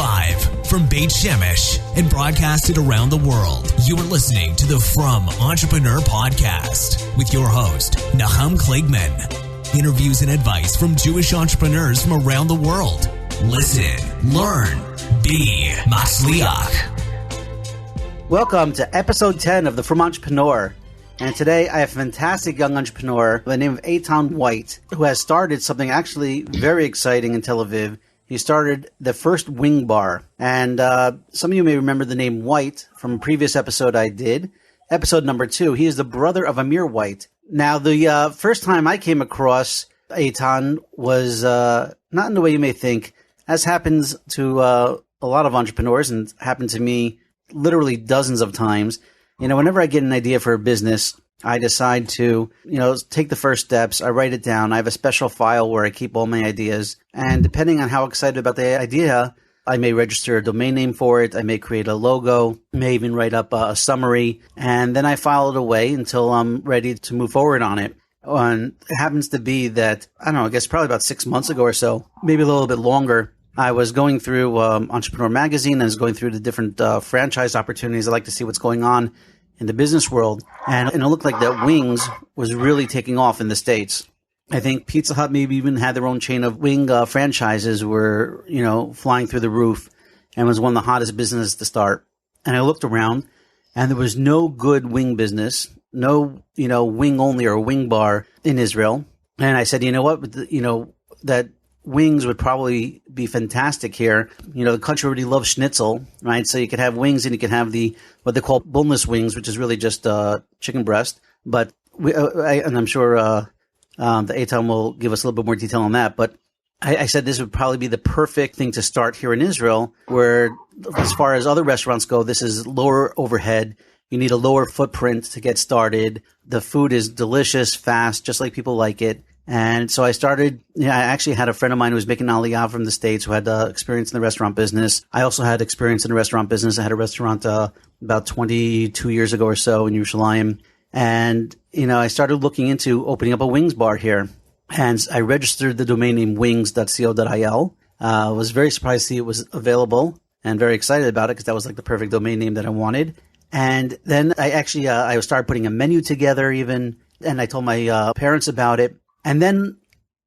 Live from Beit Shemesh and broadcasted around the world, you are listening to the Frum Entrepreneur Podcast with your host, Nahum Kligman. Interviews and advice from Jewish entrepreneurs from around the world. Listen, learn, be Matzliach. Welcome to episode 10 of the Frum Entrepreneur. And today I have a fantastic young entrepreneur by the name of Eytan White, who has started something actually very exciting in Tel Aviv. He started the first wing bar. And some of you may remember the name White from a previous episode I did, episode number 2. He is the brother of Amir White. Now, the first time I came across Eytan was not in the way you may think, as happens to a lot of entrepreneurs and happened to me literally dozens of times. You know, whenever I get an idea for a business, I decide to, take the first steps. I write it down. I have a special file where I keep all my ideas. And depending on how excited about the idea, I may register a domain name for it. I may create a logo, may even write up a summary, and then I file it away until I'm ready to move forward on it. And it happens to be that, I don't know, I guess probably about 6 months ago or so, maybe a little bit longer, I was going through Entrepreneur Magazine and I was going through the different franchise opportunities. I like to see what's going on in the business world. And it looked like that Wings was really taking off in the States. I think Pizza Hut maybe even had their own chain of wing franchises were, flying through the roof and was one of the hottest businesses to start. And I looked around and there was no good wing business, no, wing only or wing bar in Israel. And I said, you know what, that wings would probably be fantastic here. The country already loves schnitzel, right? So you could have wings and you could have what they call boneless wings, which is really just chicken breast. But and I'm sure the Eytan will give us a little bit more detail on that. But I said this would probably be the perfect thing to start here in Israel, where as far as other restaurants go, this is lower overhead. You need a lower footprint to get started. The food is delicious, fast, just like people like it. And so I started, I actually had a friend of mine who was making Aliyah from the States who had experience in the restaurant business. I also had experience in the restaurant business. I had a restaurant about 22 years ago or so in Yerushalayim. And, I started looking into opening up a wings bar here. And I registered the domain name wings.co.il. Was very surprised to see it was available and very excited about it because that was like the perfect domain name that I wanted. And then I started putting a menu together even, and I told my parents about it. And then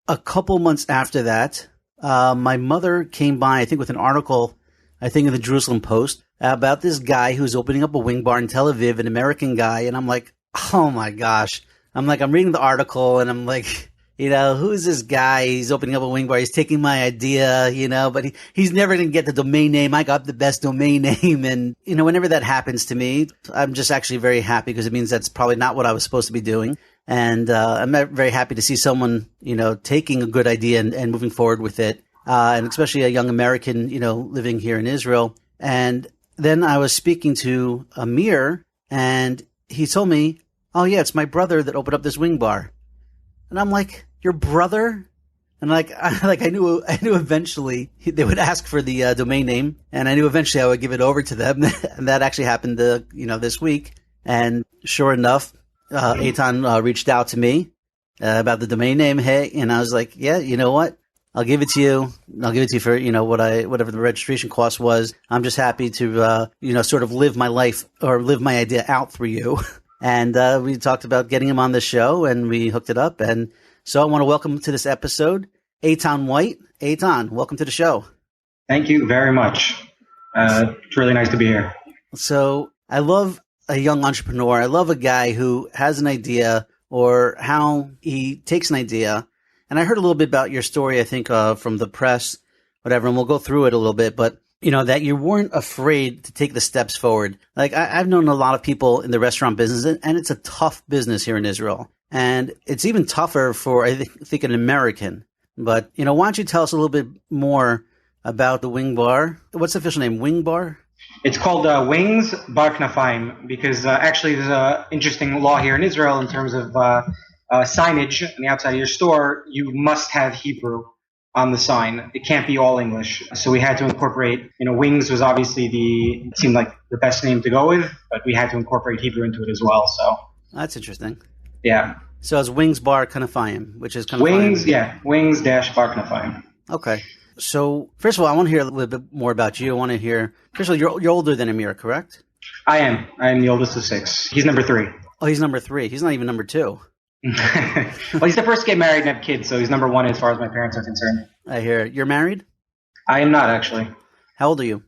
a couple months after that, my mother came by, I think with an article, I think in the Jerusalem Post, about this guy who's opening up a wing bar in Tel Aviv, an American guy. And I'm like, oh my gosh. I'm reading the article and I'm like, who's this guy? He's opening up a wing bar. He's taking my idea, but he's never going to get the domain name. I got the best domain name. And, whenever that happens to me, I'm just actually very happy because it means that's probably not what I was supposed to be doing. And I'm very happy to see someone, taking a good idea and moving forward with it, and especially a young American, living here in Israel. And then I was speaking to Amir, and he told me, oh, yeah, it's my brother that opened up this wing bar. And I'm like, your brother? And I knew eventually they would ask for the domain name, and I knew eventually I would give it over to them. And that actually happened, this week. And sure enough, Eytan reached out to me about the domain name. Hey, and I was like, yeah, you know what? I'll give it to you. I'll give it to you for, whatever the registration cost was. I'm just happy to, sort of live my life or live my idea out through you. And we talked about getting him on the show and we hooked it up. And so I want to welcome to this episode, Eytan White. Eytan, welcome to the show. Thank you very much. It's really nice to be here. So I love a young entrepreneur. I love a guy who has an idea or how he takes an idea. And I heard a little bit about your story, I think, from the press, whatever, and we'll go through it a little bit. But, that you weren't afraid to take the steps forward. Like I've known a lot of people in the restaurant business, and it's a tough business here in Israel. And it's even tougher for, I think, an American. But, why don't you tell us a little bit more about the Wing Bar? What's the official name? Wing Bar? It's called Wings Bar Knafayim because actually there's an interesting law here in Israel in terms of signage on the outside of your store. You must have Hebrew on the sign. It can't be all English. So we had to incorporate, Wings was obviously it seemed like the best name to go with, but we had to incorporate Hebrew into it as well. So that's interesting. Yeah. So it's Wings Bar Knafayim, which is Knafayim. Wings, yeah. Wings-Bar Knafayim. Okay. So, first of all, I want to hear a little bit more about you. I want to hear, first of all, you're older than Amir, correct? I am. I am the oldest of 6. He's number 3. Oh, he's number 3. He's not even number 2. Well, he's the first to get married and have kids, so he's number 1 as far as my parents are concerned. I hear. You're married? I am not, actually. How old are you?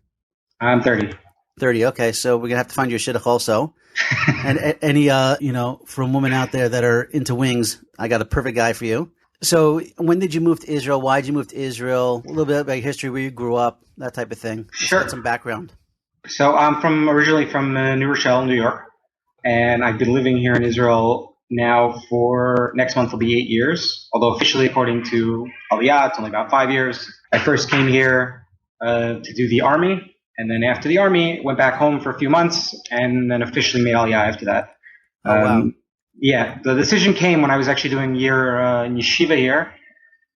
I'm 30. 30. Okay, so we're going to have to find you a shidduch also. And any, from women out there that are into wings, I got a perfect guy for you. So when did you move to Israel? Why did you move to Israel? A little bit about history, where you grew up, that type of thing. Sure. Just some background. So I'm originally from New Rochelle, New York, and I've been living here in Israel now for next month will be 8 years, although officially according to Aliyah, it's only about 5 years. I first came here to do the army, and then after the army, went back home for a few months, and then officially made Aliyah after that. Oh, wow. Yeah, the decision came when I was actually doing a year in yeshiva here.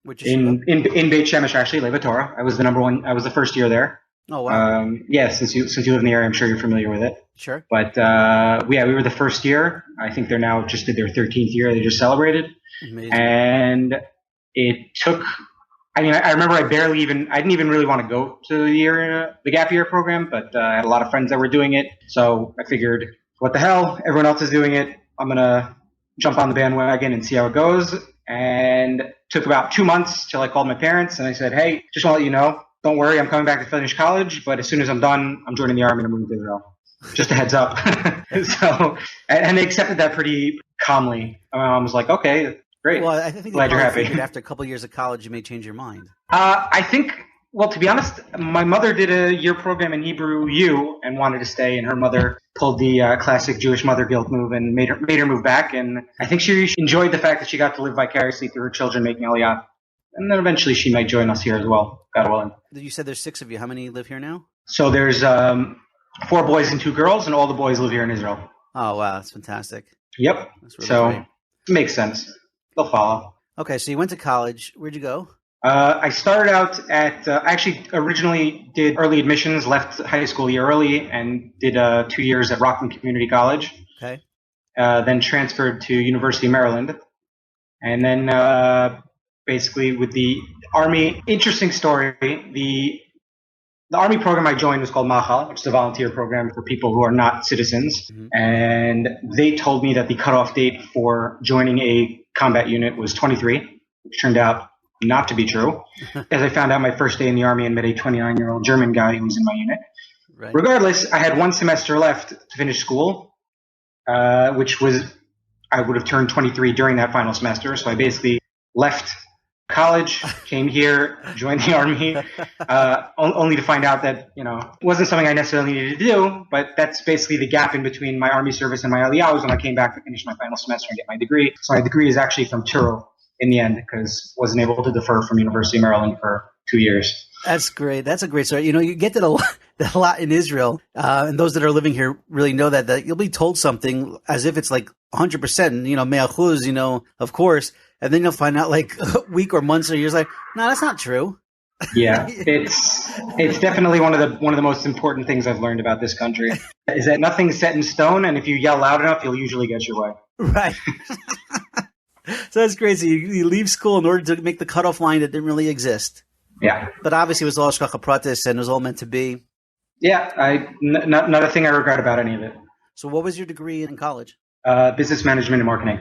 Which in Beit Shemesh, actually, Lev HaTorah. I was the number one. I was the first year there. Oh, wow. Yeah, since you live in the area, I'm sure you're familiar with it. Sure. But we were the first year. I think they're now just did their 13th year. They just celebrated. Amazing. And it took. I mean, I remember I didn't even really want to go to the gap year program, but I had a lot of friends that were doing it. So I figured, what the hell? Everyone else is doing it. I'm going to jump on the bandwagon and see how it goes. And it took about 2 months till I called my parents and I said, hey, just want to let you know, don't worry, I'm coming back to finish college, but as soon as I'm done, I'm joining the army and I'm moving to Israel. Just a heads up. So, and they accepted that pretty calmly. My mom was like, okay, great. Well, I think glad you're happy. After a couple of years of college, you may change your mind. I think, well, to be honest, my mother did a year program in Hebrew U and wanted to stay, and her mother pulled the classic Jewish mother guilt move and made her move back. And I think she enjoyed the fact that she got to live vicariously through her children making Aliyah. And then eventually she might join us here as well, God willing. You said there's 6 of you. How many live here now? So there's 4 boys and 2 girls, and all the boys live here in Israel. Oh, wow. That's fantastic. Yep. That's really so great. It makes sense. They'll follow. Okay, so you went to college. Where'd you go? I started out at actually originally did early admissions, left high school a year early, and did 2 years at Rockland Community College. Okay. Then transferred to University of Maryland. And then basically with the Army, interesting story, the Army program I joined was called Machal, which is a volunteer program for people who are not citizens. Mm-hmm. And they told me that the cutoff date for joining a combat unit was 23, which turned out not to be true, as I found out my first day in the Army and met a 29-year-old German guy who was in my unit. Right. Regardless, I had 1 semester left to finish school, which was, I would have turned 23 during that final semester. So I basically left college, came here, joined the Army, only to find out that, it wasn't something I necessarily needed to do, but that's basically the gap in between my Army service and my Aliyah was when I came back to finish my final semester and get my degree. So my degree is actually from Turo in the end, because wasn't able to defer from University of Maryland for 2 years. That's great. That's a great story. You get that a lot in Israel, and those that are living here really know that you'll be told something as if it's like 100%, mea chuz, of course, and then you'll find out like a week or months or years like, no, that's not true. Yeah, it's definitely one of the most important things I've learned about this country is that nothing's set in stone, and if you yell loud enough, you'll usually get your way. Right. So that's crazy. You leave school in order to make the cutoff line that didn't really exist. Yeah. But obviously it was all Hashagacha Protis and it was all meant to be. Yeah, not a thing I regret about any of it. So what was your degree in college? Business management and marketing.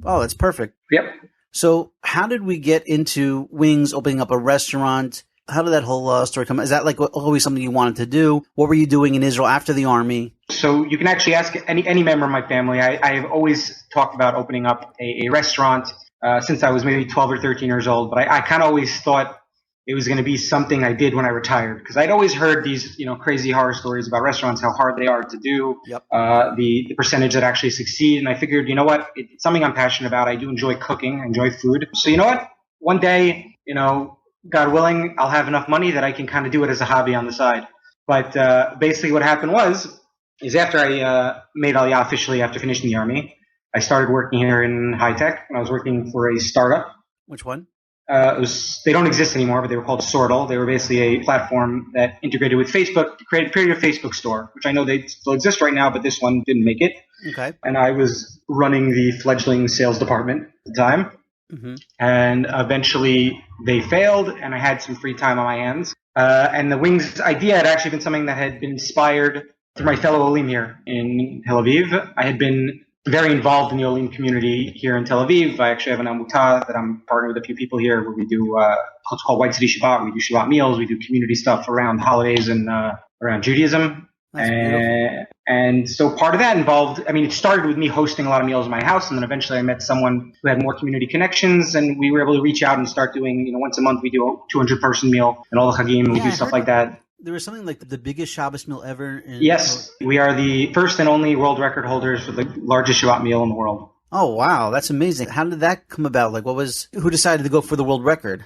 Oh, that's perfect. Yep. So how did we get into Wings, opening up a restaurant? How did that whole story come? Is that like always something you wanted to do? What were you doing in Israel after the Army? So you can actually ask any member of my family. I've always talked about opening up a restaurant since I was maybe 12 or 13 years old. But I kind of always thought it was going to be something I did when I retired, because I'd always heard these crazy horror stories about restaurants, how hard they are to do, yep. The percentage that actually succeed. And I figured, it's something I'm passionate about. I do enjoy cooking, I enjoy food. So you know what? One day, God willing, I'll have enough money that I can kind of do it as a hobby on the side. But basically what happened is after I made Aliyah officially after finishing the Army, I started working here in high tech, and I was working for a startup. Which one? They don't exist anymore, but they were called Sortle. They were basically a platform that integrated with Facebook, created a Facebook store, which I know they still exist right now, but this one didn't make it. Okay. And I was running the fledgling sales department at the time. And eventually they failed, and I had some free time on my hands. And the wings idea had actually been something that had been inspired through my fellow Olim here in Tel Aviv. I had been very involved in the Olim community here in Tel Aviv. I actually have an Amutah that I'm partnered with a few people here where we do what's called White City Shabbat. We do Shabbat meals. We do community stuff around holidays and around Judaism. And so part of that involved, it started with me hosting a lot of meals in my house, and then eventually I met someone who had more community connections, and we were able to reach out and start doing, once a month we do a 200-person meal and all the Chagim, and we do stuff like that. There was something like the biggest Shabbos meal ever. Yes, we are the first and only world record holders for the largest Shabbat meal in the world. Oh, wow. That's amazing. How did that come about? Who decided to go for the world record?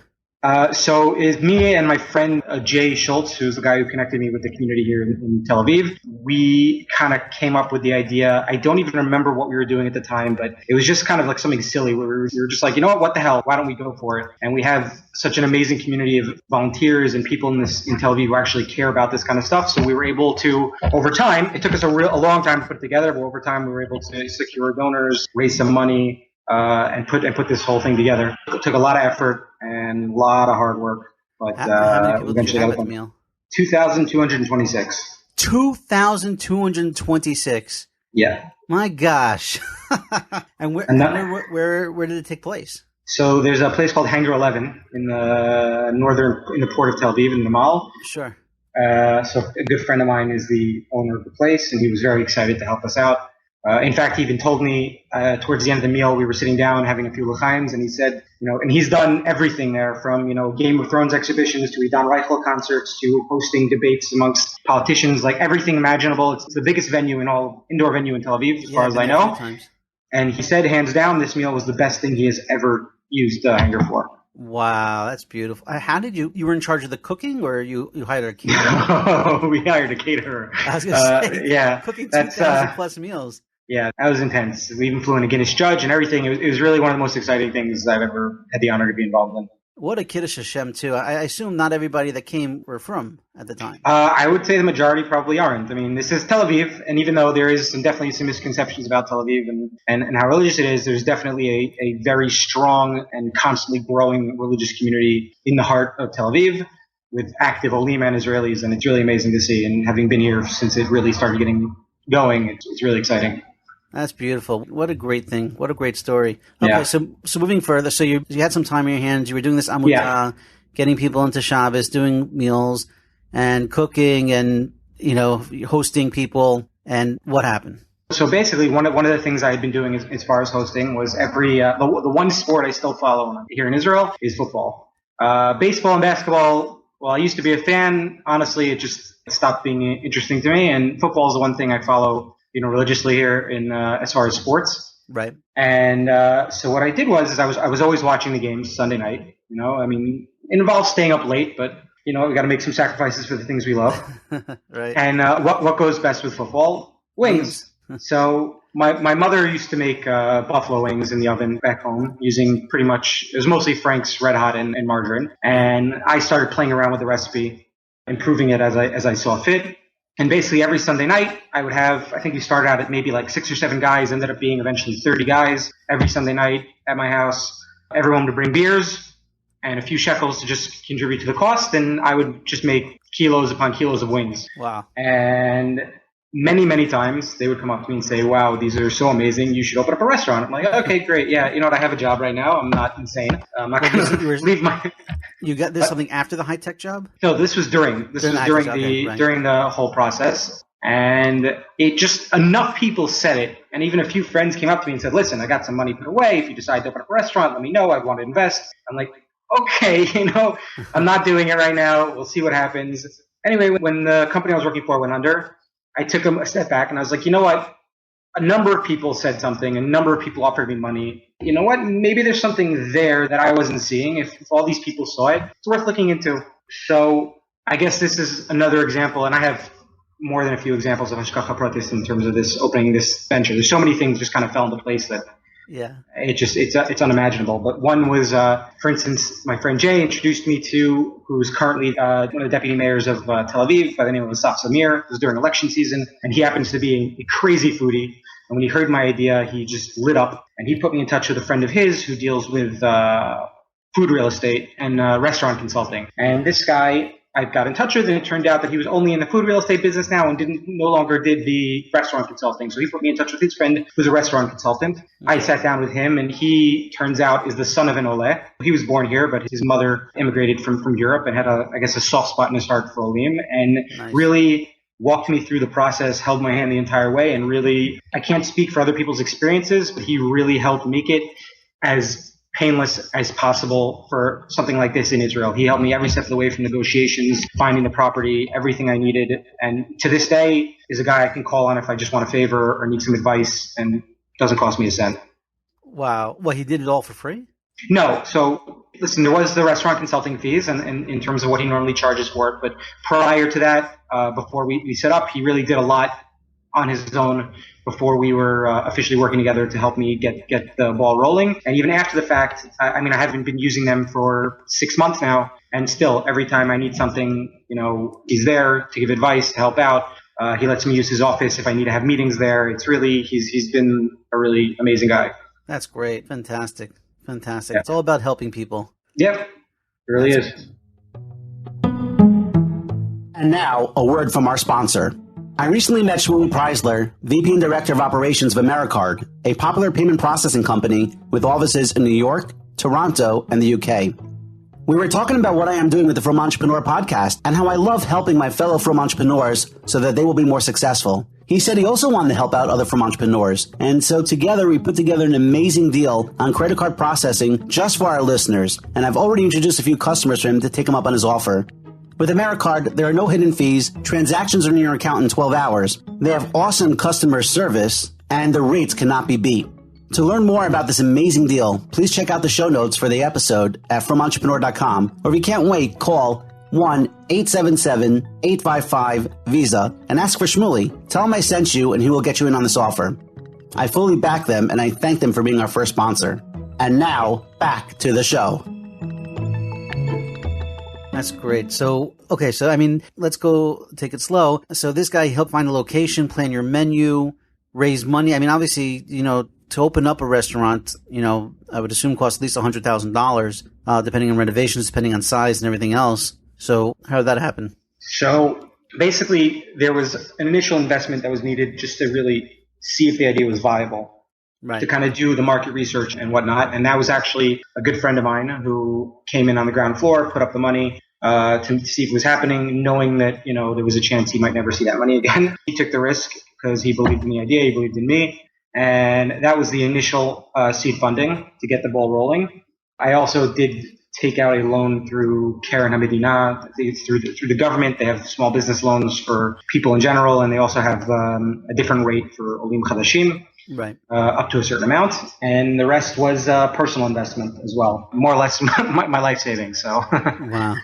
So it's me and my friend Jay Schultz, who's the guy who connected me with the community here in Tel Aviv. We kind of came up with the idea. I don't even remember what we were doing at the time, but it was just kind of like something silly where we were just like, what the hell? Why don't we go for it? And we have such an amazing community of volunteers and people in Tel Aviv who actually care about this kind of stuff. So we were able to, over time, it took us a long time to put it together, but over time we were able to secure donors, raise some money, and put this whole thing together. It took a lot of effort and a lot of hard work, but how many people eventually did you have at the meal? 2,226. 2,226. Yeah. My gosh. And where did it take place? So there's a place called Hangar 11 in the port of Tel Aviv in the mall. Sure. So a good friend of mine is the owner of the place, and he was very excited to help us out. In fact, he even told me towards the end of the meal, we were sitting down having a few l'chaims, and he said, and he's done everything there from, Game of Thrones exhibitions to Eytan White concerts to hosting debates amongst politicians, like everything imaginable. It's the biggest indoor venue in Tel Aviv, as far as I know. And he said, hands down, this meal was the best thing he has ever used the hangar for. Wow, that's beautiful. How did you were in charge of the cooking, or you hired a caterer? No, we hired a caterer. I was going to say, yeah, cooking 2,000 plus meals. Yeah, that was intense. We even flew in a Guinness judge and everything. It was really one of the most exciting things I've ever had the honor to be involved in. What a Kiddush Hashem, too. I assume not everybody that came were from at the time. I would say the majority probably aren't. This is Tel Aviv, and even though there is definitely some misconceptions about Tel Aviv and how religious it is, there's definitely a very strong and constantly growing religious community in the heart of Tel Aviv with active Olim and Israelis, and it's really amazing to see. And having been here since it really started getting going, it's really exciting. That's beautiful. What a great thing. What a great story. Okay, yeah. So moving further, so you had some time on your hands. You were doing this Amutah, getting people into Shabbos, doing meals and cooking and, hosting people. And what happened? So basically, one of the things I had been doing as far as hosting was the one sport I still follow here in Israel is football. Baseball and basketball, well, I used to be a fan. Honestly, it just stopped being interesting to me. And football is the one thing I follow religiously here in as far as sports. Right. And so what I did was I was always watching the games Sunday night. It involves staying up late, but we got to make some sacrifices for the things we love. Right. And what goes best with football? Wings. So my mother used to make buffalo wings in the oven back home using it was mostly Frank's Red Hot and margarine. And I started playing around with the recipe, improving it as I saw fit. And basically every Sunday night I would have, I think we started out at maybe like 6 or 7 guys, ended up being eventually 30 guys every Sunday night at my house. Everyone to bring beers and a few shekels to just contribute to the cost. And I would just make kilos upon kilos of wings. Wow. And many, many times they would come up to me and say, wow, these are so amazing. You should open up a restaurant. I'm like, okay, great. Yeah. I have a job right now. I'm not insane. I'm not going to leave my... You got this something after the high-tech job? No, this was during the whole process. And it just, enough people said it. And even a few friends came up to me and said, listen, I got some money put away. If you decide to open up a restaurant, let me know. I want to invest. I'm like, okay, I'm not doing it right now. We'll see what happens. Anyway, when the company I was working for went under, I took a step back and I was like, you know what? A number of people said something. A number of people offered me money. You know what? Maybe there's something there that I wasn't seeing. If all these people saw it, it's worth looking into. So I guess this is another example, and I have more than a few examples of Hashagacha Protis in terms of opening this venture. There's so many things just kind of fell into place that it's unimaginable. But one was, for instance, my friend Jay introduced me to, who's currently one of the deputy mayors of Tel Aviv by the name of Amir. It was during election season, and he happens to be a crazy foodie. And when he heard my idea, he just lit up, and he put me in touch with a friend of his who deals with food real estate and restaurant consulting. And this guy I got in touch with, and it turned out that he was only in the food real estate business now and no longer did the restaurant consulting. So he put me in touch with his friend who's a restaurant consultant. I sat down with him, and he, turns out, is the son of an Ole. He was born here, but his mother immigrated from Europe and had, I guess, a soft spot in his heart for Olim, and really walked me through the process, held my hand the entire way, and really, I can't speak for other people's experiences, but he really helped make it as painless as possible for something like this in Israel. He helped me every step of the way, from negotiations, finding the property, everything I needed. And to this day is a guy I can call on if I just want a favor or need some advice, and it doesn't cost me a cent. Wow. Well, he did it all for free? No. So listen, there was the restaurant consulting fees and in terms of what he normally charges for it. But prior to that, before we set up, he really did a lot on his own before we were officially working together to help me get the ball rolling. And even after the fact, I haven't been using them for 6 months now. And still, every time I need something, he's there to give advice, to help out. He lets me use his office if I need to have meetings there. It's really, he's been a really amazing guy. That's great. Fantastic. Yeah. It's all about helping people. Yep, it really is. And now, a word from our sponsor. I recently met Shmuly Preisler, VP and Director of Operations of AmeriCard, a popular payment processing company with offices in New York, Toronto, and the UK. We were talking about what I am doing with the Frum Entrepreneur podcast and how I love helping my fellow Frum entrepreneurs so that they will be more successful. He said he also wanted to help out other Frum entrepreneurs, and so together we put together an amazing deal on credit card processing just for our listeners, and I've already introduced a few customers for him to take him up on his offer. With AmeriCard, there are no hidden fees, transactions are in your account in 12 hours, they have awesome customer service, and the rates cannot be beat. To learn more about this amazing deal, please check out the show notes for the episode at FromEntrepreneur.com, or if you can't wait, call 1-877-855-VISA and ask for Shmuly. Tell him I sent you and he will get you in on this offer. I fully back them and I thank them for being our first sponsor. And now, back to the show. That's great. So, let's go take it slow. So this guy helped find a location, plan your menu, raise money. Obviously, to open up a restaurant, I would assume costs at least $100,000, depending on renovations, depending on size and everything else. So how did that happen? So basically, there was an initial investment that was needed just to really see if the idea was viable, right, to kind of do the market research and whatnot. And that was actually a good friend of mine who came in on the ground floor, put up the money to see if it was happening, knowing that, there was a chance he might never see that money again. He took the risk because he believed in the idea, he believed in me. And that was the initial seed funding to get the ball rolling. I also did take out a loan through Keren HaMedina, through the government. They have small business loans for people in general, and they also have a different rate for Olim Chadashim, right, up to a certain amount. And the rest was personal investment as well, more or less my life savings. So wow.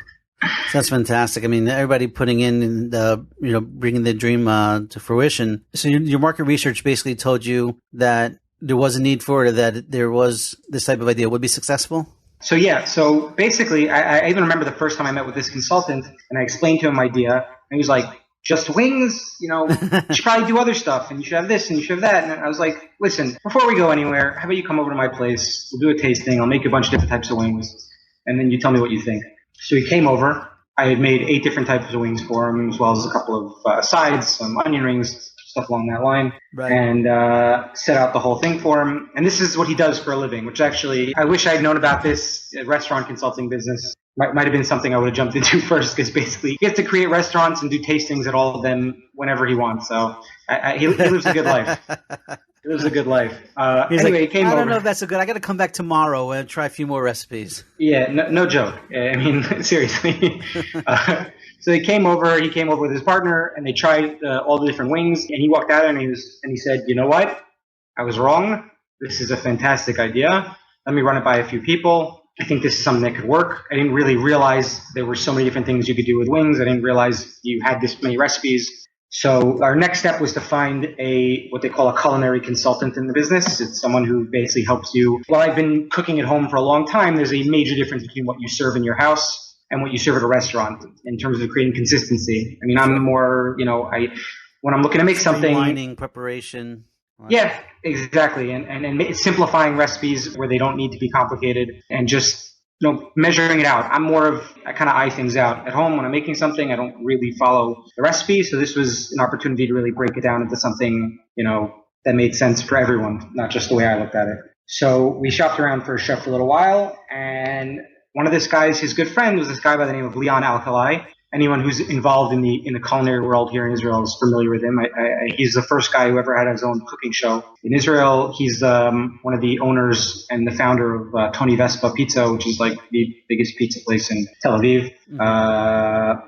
So that's fantastic. Everybody putting in bringing the dream to fruition. So your market research basically told you that there was a need for it, or that there was this type of idea would be successful? So so basically, I even remember the first time I met with this consultant, and I explained to him my idea, and he was like, just wings? You should probably do other stuff, and you should have this, and you should have that. And I was like, listen, before we go anywhere, how about you come over to my place, we'll do a tasting, I'll make you a bunch of different types of wings, and then you tell me what you think. So he came over. I had made 8 different types of wings for him, as well as a couple of sides, some onion rings, stuff along that line, right, and set out the whole thing for him. And this is what he does for a living, which actually, I wish I had known about this restaurant consulting business. Might have been something I would have jumped into first, because basically he gets to create restaurants and do tastings at all of them whenever he wants. So he lives a good life. It was a good life. Anyway, he came over. I don't know if that's so good. I got to come back tomorrow and try a few more recipes. Yeah, no joke. Seriously. So he came over with his partner, and they tried all the different wings, and he walked out and he said, you know what? I was wrong. This is a fantastic idea. Let me run it by a few people. I think this is something that could work. I didn't really realize there were so many different things you could do with wings. I didn't realize you had this many recipes. So our next step was to find what they call a culinary consultant in the business. It's someone who basically helps you. While I've been cooking at home for a long time, there's a major difference between what you serve in your house and what you serve at a restaurant in terms of creating consistency. I'm more, when I'm looking to make something. Streamlining, preparation. Yeah, exactly. And simplifying recipes where they don't need to be complicated and just measuring it out. I kind of eye things out. At home, when I'm making something, I don't really follow the recipe. So this was an opportunity to really break it down into something, that made sense for everyone, not just the way I looked at it. So we shopped around for a chef for a little while, and one of this guy's, his good friend was this guy by the name of Leon Alkali. Anyone who's involved in the culinary world here in Israel is familiar with him. He's the first guy who ever had his own cooking show in Israel. He's one of the owners and the founder of Tony Vespa Pizza, which is like the biggest pizza place in Tel Aviv.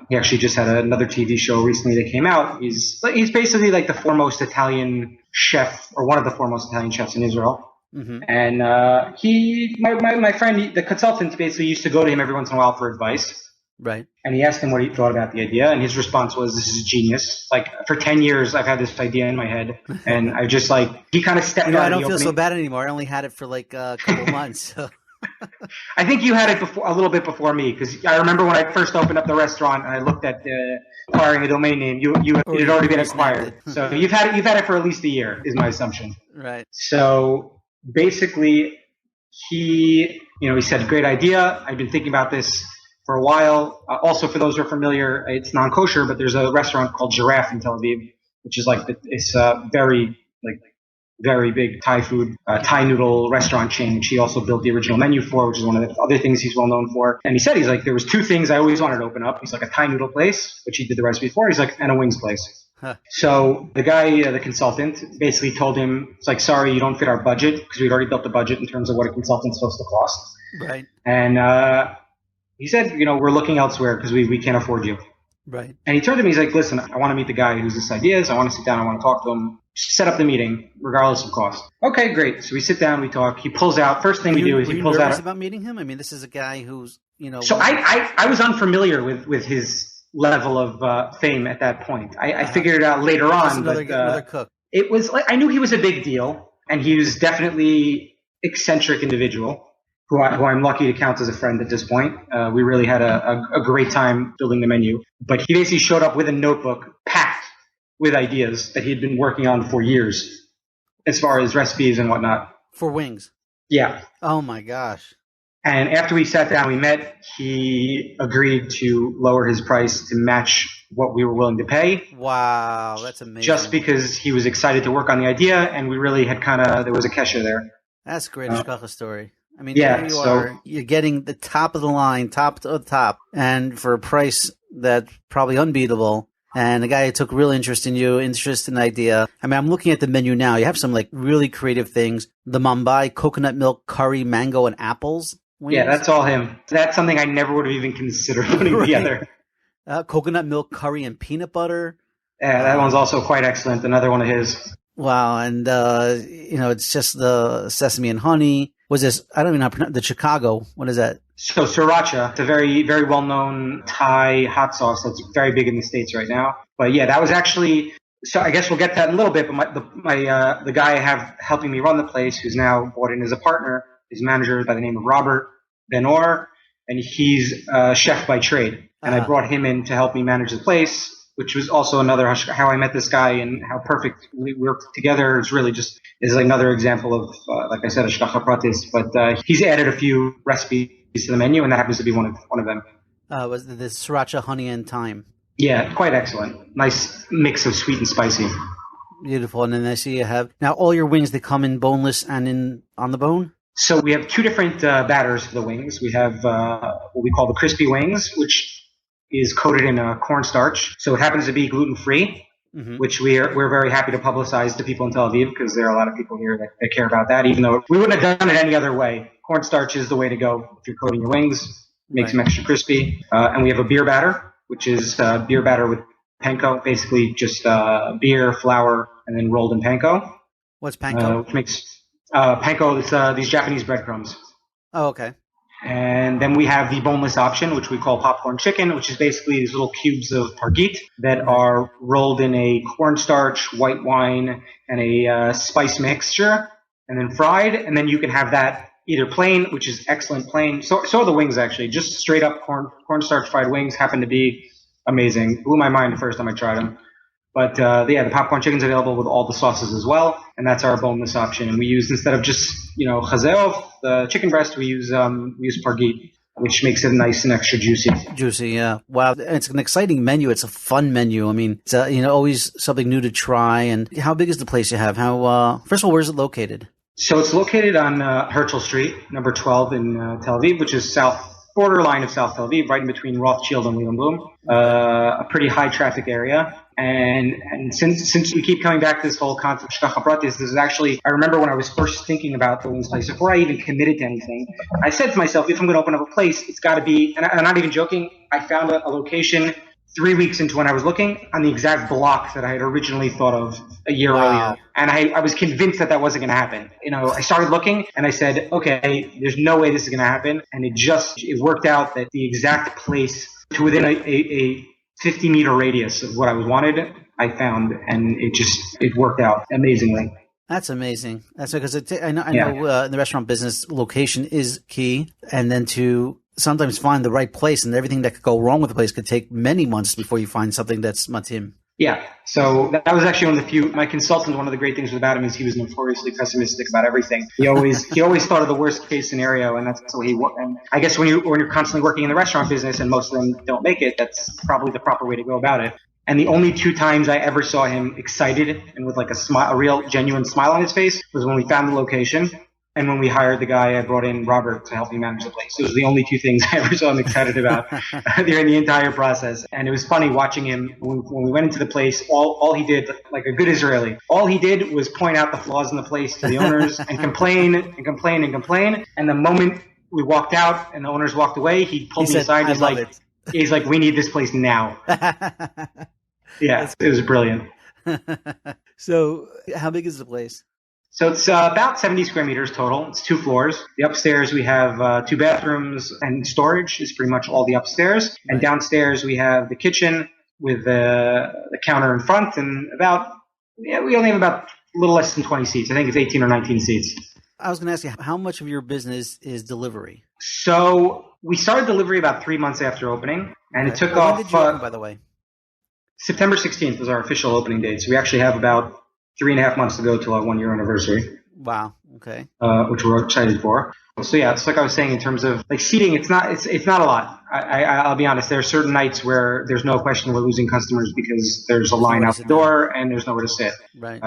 He actually just had another TV show recently that came out. He's basically like the foremost Italian chef, or one of the foremost Italian chefs in Israel. Mm-hmm. And my friend, the consultant, basically used to go to him every once in a while for advice. Right. And he asked him what he thought about the idea, and his response was, "This is genius. Like, for 10 years, I've had this idea in my head, and I just he kind of stepped out of the opening." I don't feel so bad anymore. I only had it for like a couple months. So. I think you had it a little bit before me, because I remember when I first opened up the restaurant and I looked at acquiring a domain name, it had already been acquired. So you've had it for at least a year, is my assumption. Right. So basically, he said, "Great idea. I've been thinking about this for a while." Also, for those who are familiar, it's non-kosher, but there's a restaurant called Giraffe in Tel Aviv, which is it's very big Thai food, Thai noodle restaurant chain, which he also built the original menu for, which is one of the other things he's well known for. And he said, there was two things I always wanted to open up. He's like, a Thai noodle place, which he did the recipe for. He's like, and a wings place. Huh. So the guy, the consultant, basically told him, it's like, "Sorry, you don't fit our budget," because we'd already built the budget in terms of what a consultant's supposed to cost. Right. And he said, "We're looking elsewhere because we can't afford you." Right. And he turned to me, he's like, "Listen, I want to meet the guy whose this idea is. I want to sit down. I want to talk to him. Set up the meeting, regardless of cost." Okay, great. So we sit down, we talk. He pulls out. First thing we do is he pulls out. Were you nervous about meeting him? I mean, this is a guy who's, So I was unfamiliar with his level of fame at that point. I figured it out later on. Another cook. It was I knew he was a big deal, and he was definitely eccentric individual who I'm lucky to count as a friend at this point. We really had a great time building the menu. But he basically showed up with a notebook packed with ideas that he had been working on for years, as far as recipes and whatnot. For wings? Yeah. Oh my gosh. And after we sat down, we met, he agreed to lower his price to match what we were willing to pay. Wow, that's amazing. Just because he was excited to work on the idea, and we really had there was a kesher there. That's a great Hashagacha story. I mean, you're getting the top of the line, top to the top, and for a price that's probably unbeatable. And the guy took real interest in you, interest in the idea. I mean, I'm looking at the menu now. You have some really creative things. The Mumbai coconut milk, curry, mango, and apples wings. Yeah, that's all him. That's something I never would have even considered putting together. Coconut milk, curry, and peanut butter. Yeah, that one's also quite excellent. Another one of his. Wow, and it's just the sesame and honey. Was this? I don't even know how to pronounce the Chicago. What is that? So sriracha, it's a very, very well-known Thai hot sauce that's very big in the States right now. But yeah, that was actually. So I guess we'll get to that in a little bit. But the guy I have helping me run the place, who's now brought in as a partner, is a manager by the name of Robert Benor, and he's a chef by trade. And I brought him in to help me manage the place, which was also another how I met this guy and how perfect we worked together. It's really just is another example of, like I said, Hashagacha Protis. But he's added a few recipes to the menu, and that happens to be one of them. Was the sriracha, honey, and thyme? Yeah, quite excellent. Nice mix of sweet and spicy. Beautiful. And then I see you have now all your wings. They come in boneless and on the bone. So we have two different batters for the wings. We have what we call the crispy wings, which is coated in cornstarch. So it happens to be gluten-free, which we're very happy to publicize to people in Tel Aviv, because there are a lot of people here that care about that, even though we wouldn't have done it any other way. Cornstarch is the way to go if you're coating your wings. Makes them extra crispy. And we have a beer batter, which is beer batter with panko, basically just beer, flour, and then rolled in panko. What's panko? Which makes panko is these Japanese breadcrumbs. Oh, okay. And then we have the boneless option, which we call popcorn chicken, which is basically these little cubes of pargit that are rolled in a cornstarch, white wine, and a spice mixture, and then fried. And then you can have that either plain, which is excellent plain. So are the wings, actually. Just straight up cornstarch fried wings happen to be amazing. Blew my mind the first time I tried them. But the popcorn chicken's available with all the sauces as well, and that's our boneless option. And we use, instead of just chazeov, the chicken breast, we use pargit, which makes it nice and extra juicy. Juicy, yeah. Wow, it's an exciting menu. It's a fun menu. I mean, it's always something new to try. And how big is the place you have? How first of all, where is it located? So it's located on Herzl Street, number 12 in Tel Aviv, which is borderline of South Tel Aviv, right in between Rothschild and Leonblum. A pretty high traffic area. And since we keep coming back to this whole concept of Hashagacha Protis, this is actually, I remember when I was first thinking about the wings place, before I even committed to anything, I said to myself, if I'm going to open up a place, it's got to be, and I'm not even joking, I found a location 3 weeks into when I was looking on the exact block that I had originally thought of a year earlier. And I was convinced that wasn't going to happen. I started looking and I said, okay, there's no way this is going to happen. And it worked out that the exact place to within a 50-meter radius of what I wanted, I found, and it worked out amazingly. That's amazing. That's because I know in the restaurant business, location is key, and then to sometimes find the right place, and everything that could go wrong with the place could take many months before you find something that's matim. Yeah, so that was actually one of the few. My consultant, one of the great things about him is he was notoriously pessimistic about everything. He always thought of the worst case scenario, and that's the way he worked. And I guess when you're constantly working in the restaurant business, and most of them don't make it, that's probably the proper way to go about it. And the only 2 times I ever saw him excited and with like a smile, a real genuine smile on his face, was when we found the location. And when we hired the guy, I brought in Robert to help me manage the place. Those were the only 2 things I ever saw him excited about during the entire process. And it was funny watching him when we went into the place. All he did, like a good Israeli, all he did was point out the flaws in the place to the owners and complain and complain and complain. And the moment we walked out and the owners walked away, he pulled me aside. He's like, we need this place now. Yeah, it was brilliant. So how big is the place? So it's about 70 square meters total. It's 2 floors. The upstairs we have 2 bathrooms, and storage is pretty much all the upstairs. Right. And downstairs we have the kitchen with the counter in front, and we only have about a little less than 20 seats. I think it's 18 or 19 seats. I was going to ask you, how much of your business is delivery? So we started delivery about 3 months after opening, and it took off. When did you open, by the way? September 16th was our official opening date. So we actually have about 3.5 months to go till our 1-year anniversary. Wow. Okay. Which we're excited for. So yeah, it's like I was saying in terms of like seating, it's not a lot. I'll be honest. There are certain nights where there's no question we're losing customers because there's a line out the door and there's nowhere to sit. Right.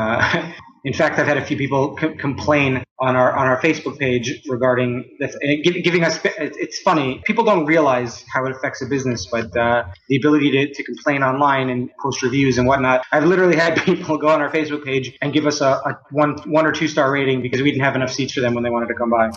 In fact, I've had a few people complain on our Facebook page regarding this, giving us. It's funny. People don't realize how it affects a business, but the ability to complain online and post reviews and whatnot. I've literally had people go on our Facebook page and give us a 1 or 2 star rating because we didn't have enough seats for them when they wanted to come by.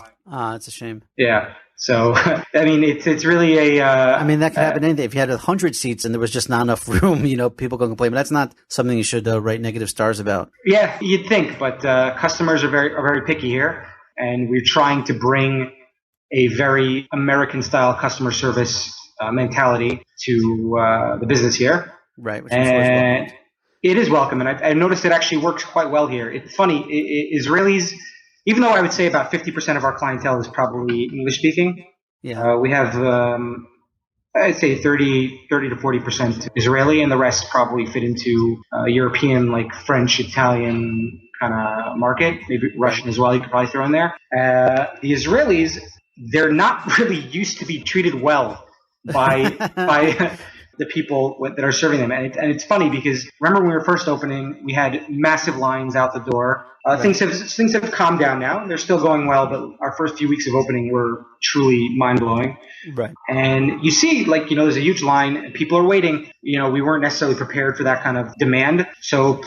It's a shame. Yeah. So, I mean, it's really I mean, that could happen anything. If you had 100 seats and there was just not enough room, people can complain. But that's not something you should write negative stars about. Yeah, you'd think. But customers are very picky here. And we're trying to bring a very American-style customer service mentality to the business here. Right. Which and it is welcome. And I noticed it actually works quite well here. It's funny. Israelis... Even though I would say about 50% of our clientele is probably English-speaking, we have, I'd say 30 to 40% Israeli, and the rest probably fit into European, like French, Italian kind of market, maybe Russian as well, you could probably throw in there. The Israelis, they're not really used to be treated well by the people that are serving them. And it's funny because remember when we were first opening, we had massive lines out the door. Right. Things have calmed down now. They're still going well, but our first few weeks of opening were truly mind-blowing. Right. And you see, there's a huge line and people are waiting. We weren't necessarily prepared for that kind of demand. So,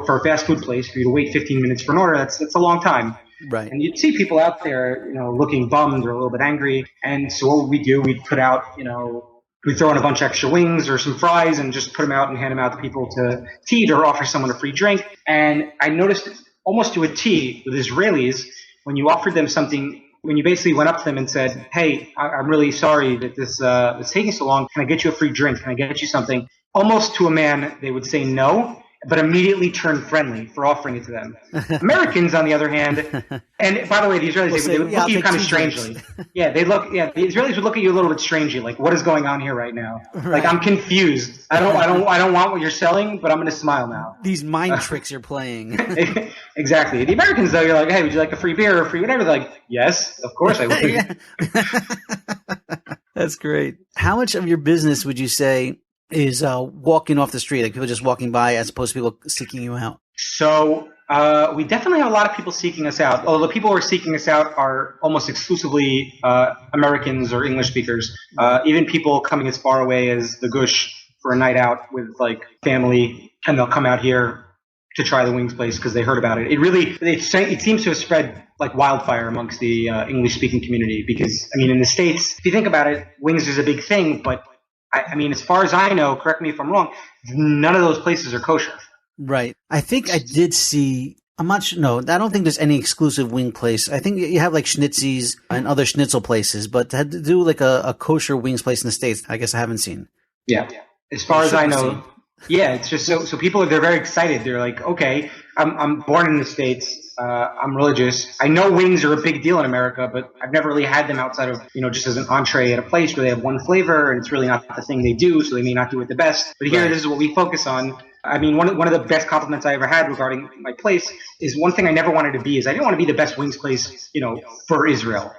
for a fast food place, for you to wait 15 minutes for an order, that's a long time. Right. And you'd see people out there, looking bummed or a little bit angry. And so what would we do? We'd put out, we'd throw in a bunch of extra wings or some fries and just put them out and hand them out to people to eat or offer someone a free drink. And I noticed almost to a T with Israelis, when you offered them something, when you basically went up to them and said, hey, I'm really sorry that this is taking so long. Can I get you a free drink? Can I get you something? Almost to a man, they would say no. but immediately turn friendly for offering it to them. Americans, on the other hand, and by the way, the Israelis, they look at you kind of strangely. The Israelis would look at you a little bit strangely, like, what is going on here right now? Right. Like, I'm confused. I don't want what you're selling, but I'm going to smile now. These mind tricks you're playing. Exactly. The Americans, though, you're like, hey, would you like a free beer or free whatever? They're like, yes, of course I would. That's great. How much of your business would you say is walking off the street, like people just walking by as opposed to people seeking you out? So we definitely have a lot of people seeking us out. Although the people who are seeking us out are almost exclusively Americans or English speakers. Even people coming as far away as the Gush for a night out with like family, and they'll come out here to try the wings place because they heard about it. It seems to have spread like wildfire amongst the English-speaking community because, I mean, in the States, if you think about it, wings is a big thing, but I mean, as far as I know, correct me if I'm wrong, none of those places are kosher. Right. I think I did see, I'm not sure, no, I don't think there's any exclusive wing place. I think you have like Schnitzies and other schnitzel places, but to do like a kosher wings place in the States, I guess I haven't seen. Yeah. As far as I know, it's just so people, they're very excited. They're like, okay, I'm born in the States. I'm religious. I know wings are a big deal in America, but I've never really had them outside of, just as an entree at a place where they have one flavor and it's really not the thing they do, so they may not do it the best. But here, This is what we focus on. I mean, one of the best compliments I ever had regarding my place is one thing I never wanted to be is I didn't want to be the best wings place, for Israel.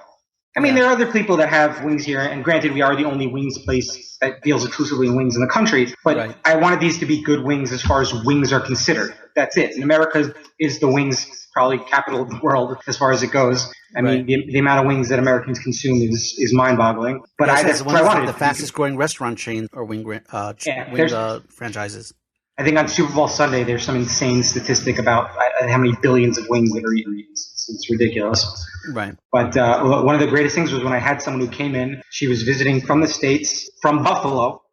I mean, there are other people that have wings here, and granted, we are the only wings place that deals exclusively in wings in the country, but I wanted these to be good wings as far as wings are considered. That's it. And America is the wings probably capital of the world as far as it goes. I mean, the amount of wings that Americans consume is mind-boggling. But that's what I wanted. The fastest-growing restaurant chain or wing franchises. I think on Super Bowl Sunday, there's some insane statistic about how many billions of wings that are eaten. It's ridiculous. Right. But one of the greatest things was when I had someone who came in. She was visiting from the States, from Buffalo.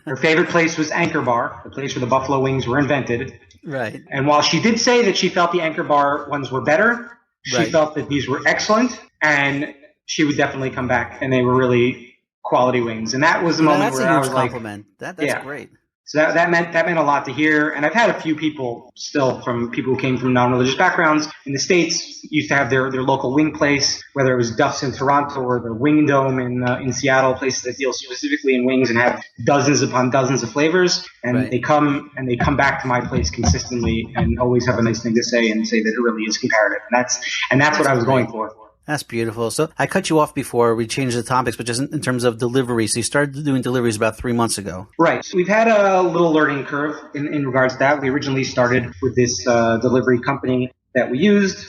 Her favorite place was Anchor Bar, the place where the buffalo wings were invented. Right. And while she did say that she felt the Anchor Bar ones were better, she felt that these were excellent, and she would definitely come back, and they were really quality wings. And that was the moment where I was like, that's great. So that meant a lot to hear. And I've had a few people still from people who came from non-religious backgrounds in the States used to have their local wing place, whether it was Duff's in Toronto or the Wing Dome in Seattle, places that deal specifically in wings and have dozens upon dozens of flavors. And they come back to my place consistently and always have a nice thing to say and say that it really is comparative. And that's what I was going for. That's beautiful. So I cut you off before we changed the topics, but just in terms of delivery. So you started doing deliveries about 3 months ago. Right. So we've had a little learning curve in regards to that. We originally started with this delivery company that we used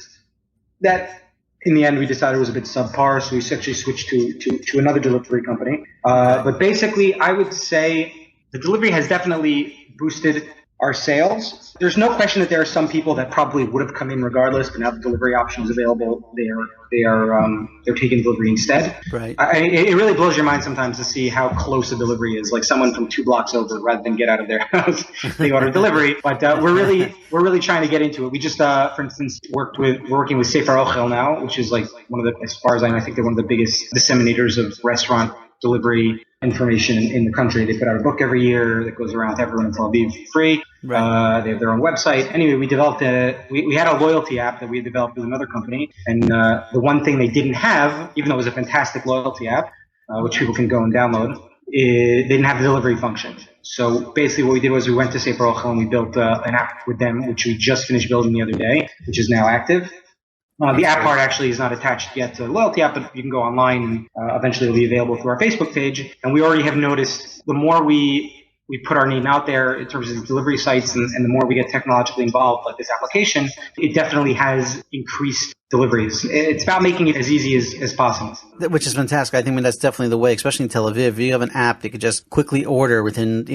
that in the end we decided was a bit subpar. So we actually switched to another delivery company. But basically I would say the delivery has definitely boosted our sales. There's no question that there are some people that probably would have come in regardless, but now the delivery option is available. They're taking delivery instead. Right. It really blows your mind sometimes to see how close a delivery is. Like someone from 2 blocks over, rather than get out of their house, they order delivery. But we're really trying to get into it. We just, for instance, we're working with Sefer Ochel now, which is like one of the, as far as I know, I think they're one of the biggest disseminators of restaurant delivery information in the country. They put out a book every year that goes around to everyone in Tel-Aviv for free. Right. They have their own website. Anyway, we developed we had a loyalty app that we had developed with another company. And the one thing they didn't have, even though it was a fantastic loyalty app, which people can go and download, they didn't have the delivery function. So basically what we did was we went to Sefer Ochel and we built an app with them, which we just finished building the other day, which is now active. The app part actually is not attached yet to the loyalty app, but you can go online and eventually it'll be available through our Facebook page. And we already have noticed the more we put our name out there in terms of delivery sites and the more we get technologically involved like this application, it definitely has increased deliveries. It's about making it as easy as possible. Which is fantastic. I think that's definitely the way, especially in Tel Aviv. If you have an app that could just quickly order within,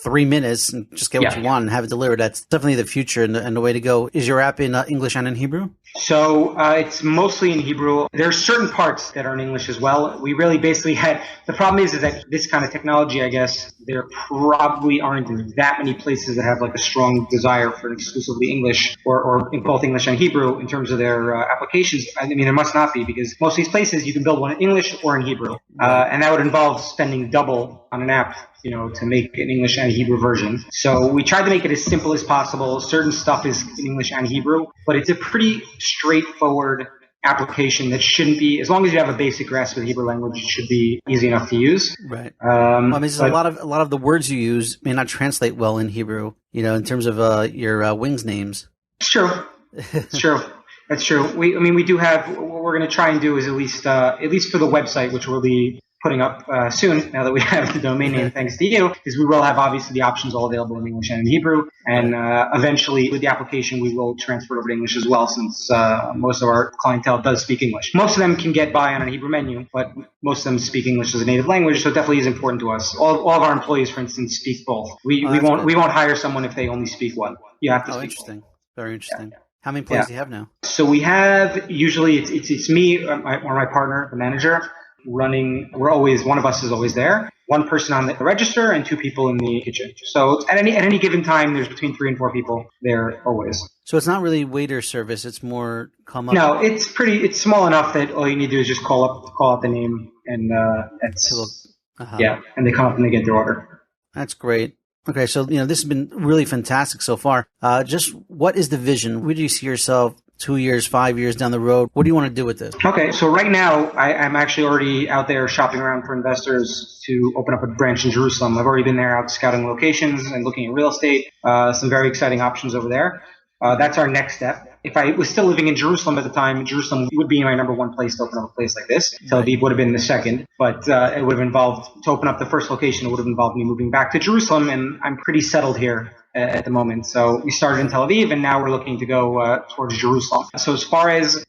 3 minutes and just get what you want and have it delivered. That's definitely the future and the way to go. Is your app in English and in Hebrew? So it's mostly in Hebrew. There's certain parts that are in English as well. We really basically the problem is that this kind of technology, I guess, there probably aren't that many places that have like a strong desire for exclusively English or in both English and Hebrew in terms of their applications. I mean, there must not be because most of these places you can build one in English or in Hebrew. And that would involve spending double on an app, to make an English and Hebrew version. So we tried to make it as simple as possible. Certain stuff is in English and Hebrew, but it's a pretty straightforward application that shouldn't be, as long as you have a basic grasp of the Hebrew language, it should be easy enough to use. Right. A lot of the words you use may not translate well in Hebrew, in terms of your wings names. It's true. It's true. That's true. We do have, what we're going to try and do is at least for the website, which we'll be putting up soon, now that we have the domain name, thanks to you, is we will have obviously the options all available in English and in Hebrew. And eventually with the application, we will transfer it over to English as well, since most of our clientele does speak English. Most of them can get by on a Hebrew menu, but most of them speak English as a native language, so it definitely is important to us. All of our employees, for instance, speak both. We won't hire someone if they only speak one. You have to speak interesting. both. Very interesting. Yeah. How many employees do you have now? So we have, usually it's me or my partner, the manager, running. One of us is always there. One person on the register and two people in the kitchen. So at any given time, there's between 3 and 4 people there always. So it's not really waiter service. It's more come up. No, it's small enough that all you need to do is just call out the name, and and they come up and they get their order. That's great. Okay, so this has been really fantastic so far. Just what is the vision? Where do you see yourself 2 years, 5 years down the road? What do you want to do with this? Okay, so right now I'm actually already out there shopping around for investors to open up a branch in Jerusalem. I've already been there out scouting locations and looking at real estate. Some very exciting options over there. That's our next step. If I was still living in Jerusalem at the time, Jerusalem would be my number one place to open up a place like this. Tel-Aviv would have been the second, but it would have involved, to open up the first location, it would have involved me moving back to Jerusalem, and I'm pretty settled here at the moment. So we started in Tel-Aviv, and now we're looking to go towards Jerusalem. So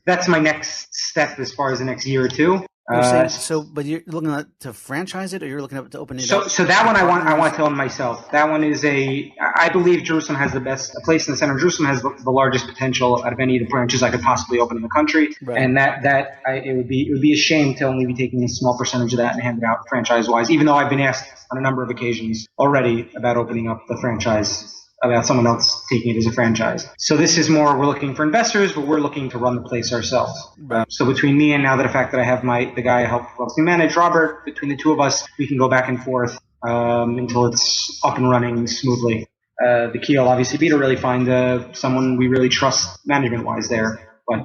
that's my next step as far as the next year or two. But you're looking to franchise it, or you're looking to open it up? So that one I want to own myself. That one is I believe Jerusalem has a place in the center of Jerusalem has the largest potential out of any of the branches I could possibly open in the country. Right. And it would be a shame to only be taking a small percentage of that and hand it out franchise-wise, even though I've been asked on a number of occasions already about opening up the franchise, about someone else taking it as a franchise. So this is more, we're looking for investors, but we're looking to run the place ourselves. So between me and now the fact that I have the guy who helps me manage, Robert, between the two of us, we can go back and forth until it's up and running smoothly. The key will obviously be to really find someone we really trust management-wise there. But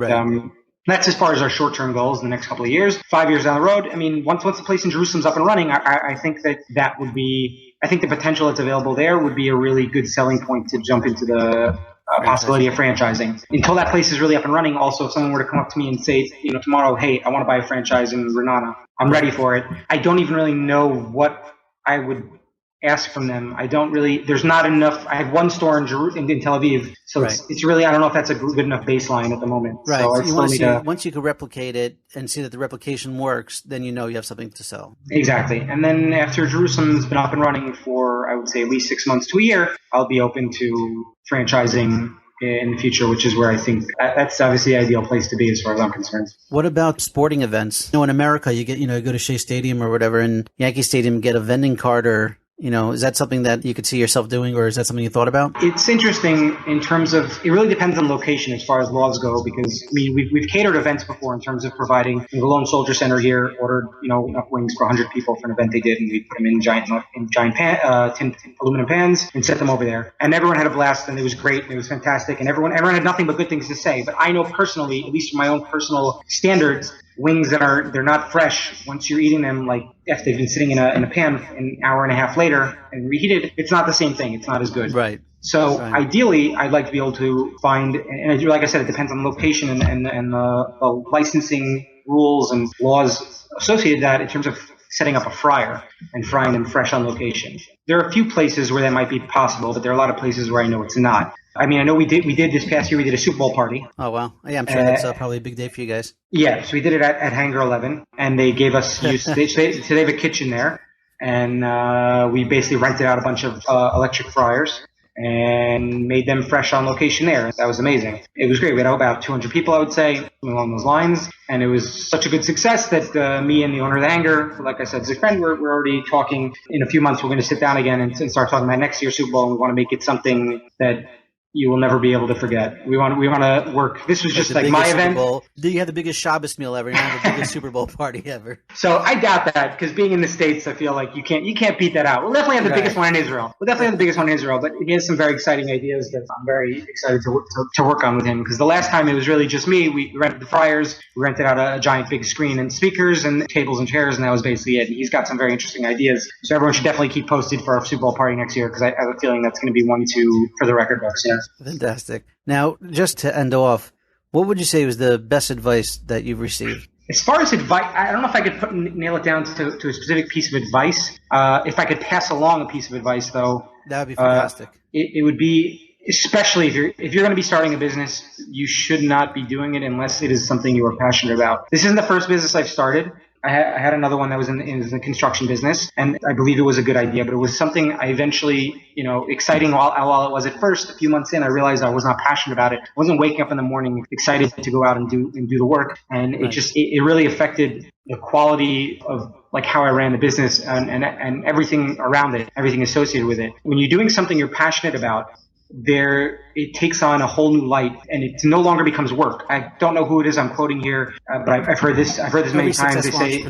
that's as far as our short-term goals in the next couple of years. 5 years down the road, once the place in Jerusalem's up and running, I think that would be, I think the potential that's available there would be a really good selling point to jump into the possibility of franchising. Until that place is really up and running, also if someone were to come up to me and say, tomorrow, hey, I want to buy a franchise in Renana, I'm ready for it. I don't even really know what I would ask from them. There's not enough. I have one store in Tel Aviv, so it's really, I don't know if that's a good enough baseline at the moment. Right. So you want to see, once you can replicate it and see that the replication works, then you have something to sell. Exactly. And then after Jerusalem's been up and running for, I would say, at least 6 months to a year, I'll be open to franchising in the future, which is where I think that's obviously the ideal place to be as far as I'm concerned. What about sporting events? In America, you go to Shea Stadium or whatever, and Yankee Stadium, get a vending cart or is that something that you could see yourself doing, or is that something you thought about? It's interesting in terms of, it really depends on location as far as laws go, because we've catered events before in terms of providing the Lone Soldier Center here, ordered enough wings for 100 people for an event they did, and we put them in giant tin aluminum pans and set them over there, and everyone had a blast, and it was great, and it was fantastic, and everyone had nothing but good things to say. But I know personally, at least from my own personal standards, wings they're not fresh once you're eating them, like if they've been sitting in a pan an hour and a half later and reheated, it's not the same thing. It's not as good. Right. So ideally, I'd like to be able to find, and like I said, it depends on the location and the licensing rules and laws associated with that in terms of setting up a fryer and frying them fresh on location. There are a few places where that might be possible, but there are a lot of places where I know it's not. I know we did this past year, we did a Super Bowl party. Oh, wow. Yeah, I'm sure that's probably a big day for you guys. Yeah, so we did it at Hangar 11, and they gave us, they have a kitchen there, and we basically rented out a bunch of electric fryers and made them fresh on location there. That was amazing. It was great. We had about 200 people, I would say, along those lines, and it was such a good success that me and the owner of the hangar, like I said, as a friend, we're already talking. In a few months, we're going to sit down again and start talking about next year's Super Bowl, and we want to make it something that you will never be able to forget. We want to work. This was just like my event. Do you have the biggest Shabbos meal ever? You have the biggest Super Bowl party ever. So I doubt that, because being in the States, I feel like you can't beat that out. We'll definitely have the biggest one in Israel. But he has some very exciting ideas that I'm very excited to work on with him, because the last time it was really just me. We rented the fryers, we rented out a giant big screen and speakers and tables and chairs, and that was basically it. He's got some very interesting ideas. So everyone should definitely keep posted for our Super Bowl party next year, because I have a feeling that's going to be one for the record books. Yeah. Fantastic. Now, just to end off, what would you say was the best advice that you've received? As far as advice, I don't know if I could nail it down to a specific piece of advice. If I could pass along a piece of advice, though, that would be fantastic. It would be, especially if you're going to be starting a business, you should not be doing it unless it is something you are passionate about. This isn't the first business I've started. I had another one that was in the construction business, and I believe it was a good idea, but it was something I eventually, exciting while it was at first. A few months in, I realized I was not passionate about it. I wasn't waking up in the morning excited to go out and do the work, and it really affected the quality of like how I ran the business and everything around it, everything associated with it. When you're doing something you're passionate about, it takes on a whole new light, and it no longer becomes work. I don't know who it is I'm quoting here, but I've heard this many times. They say,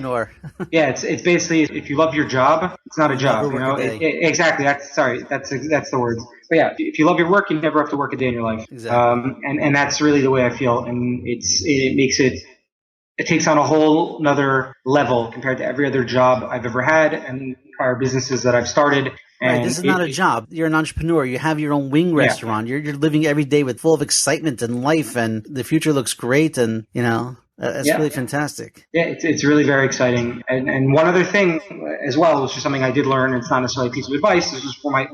yeah, it's basically, if you love your job, it's not a job. Exactly. That's the word. But yeah, if you love your work, you never have to work a day in your life. Exactly. And that's really the way I feel, and it takes on a whole another level compared to every other job I've ever had and prior businesses that I've started. Right, this is not a job. You're an entrepreneur. You have your own wing restaurant. You're living every day full of excitement and life, and the future looks great, and it's really fantastic. Yeah, it's really very exciting. And one other thing as well, which is something I did learn, it's not necessarily a piece of advice, this was for my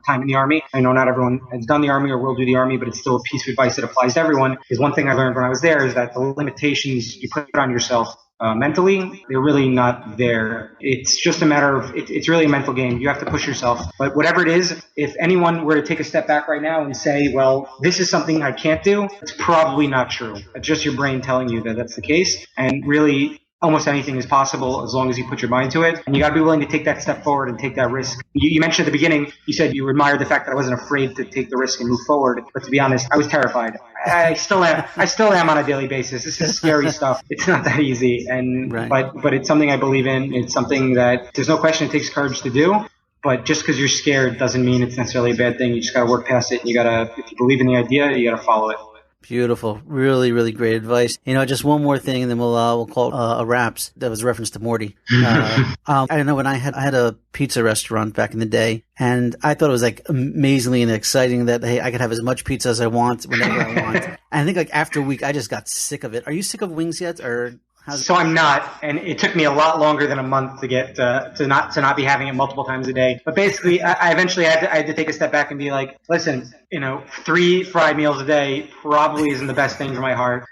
time in the Army. I know not everyone has done the Army or will do the Army, but it's still a piece of advice that applies to everyone. Is one thing I learned when I was there is that the limitations you put on yourself mentally, they're really not there. It's just a matter of, it's really a mental game. You have to push yourself. But whatever it is, if anyone were to take a step back right now and say, well, this is something I can't do, it's probably not true. It's just your brain telling you that that's the case. And really, almost anything is possible as long as you put your mind to it. And you got to be willing to take that step forward and take that risk. You mentioned at the beginning, you said you admired the fact that I wasn't afraid to take the risk and move forward. But to be honest, I was terrified. I still am on a daily basis. This is scary stuff. It's not that easy. But it's something I believe in. It's something that there's no question it takes courage to do. But just because you're scared doesn't mean it's necessarily a bad thing. You just got to work past it. If you believe in the idea, you got to follow it. Beautiful. Really, really great advice. Just one more thing, and then we'll call it a wraps. That was a reference to Mordy. I don't know, when I had a pizza restaurant back in the day, and I thought it was like amazingly and exciting that, hey, I could have as much pizza as I want whenever I want. And I think like after a week, I just got sick of it. Are you sick of wings yet, or? So I'm not, and it took me a lot longer than a month to get to not be having it multiple times a day. But basically, I eventually had to take a step back and be like, listen, 3 fried meals a day probably isn't the best thing for my heart.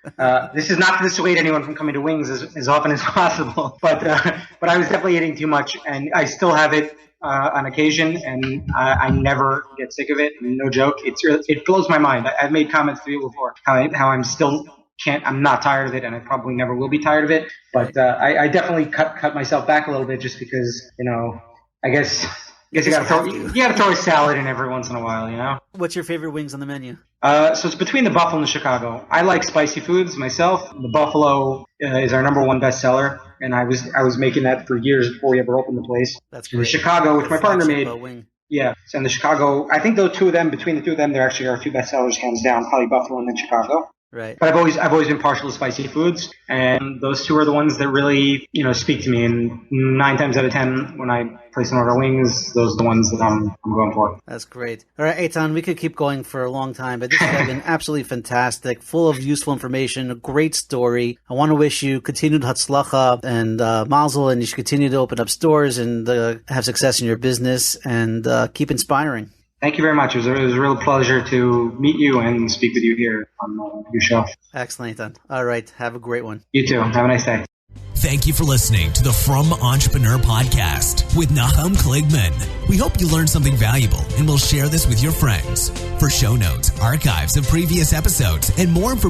This is not to dissuade anyone from coming to wings as often as possible, but I was definitely eating too much, and I still have it on occasion, and I never get sick of it. No joke, it blows my mind. I've made comments to you before how I'm not tired of it, and I probably never will be tired of it. But I definitely cut myself back a little bit, just because I guess you got to throw a salad in every once in a while. What's your favorite wings on the menu? So it's between the Buffalo and the Chicago. I like spicy foods myself. The Buffalo is our number one bestseller, and I was making that for years before we ever opened the place. That's great. And the Chicago, which my partner made. Yeah, so in the Chicago, between the two of them, there actually are 2 bestsellers hands down, probably Buffalo and then Chicago. Right. But I've always been partial to spicy foods, and those 2 are the ones that really, speak to me. And 9 times out of 10, when I place an order of wings, those are the ones that I'm going for. That's great. All right, Eytan, we could keep going for a long time, but this has been absolutely fantastic, full of useful information, a great story. I want to wish you continued hatzlacha and mazel, and you should continue to open up stores and have success in your business, and keep inspiring. Thank you very much. It was a real pleasure to meet you and speak with you here on your show. Excellent, Eytan. All right. Have a great one. You too. Have a nice day. Thank you for listening to the Frum Entrepreneur Podcast with Nachum Kligman. We hope you learned something valuable, and we'll share this with your friends. For show notes, archives of previous episodes, and more information,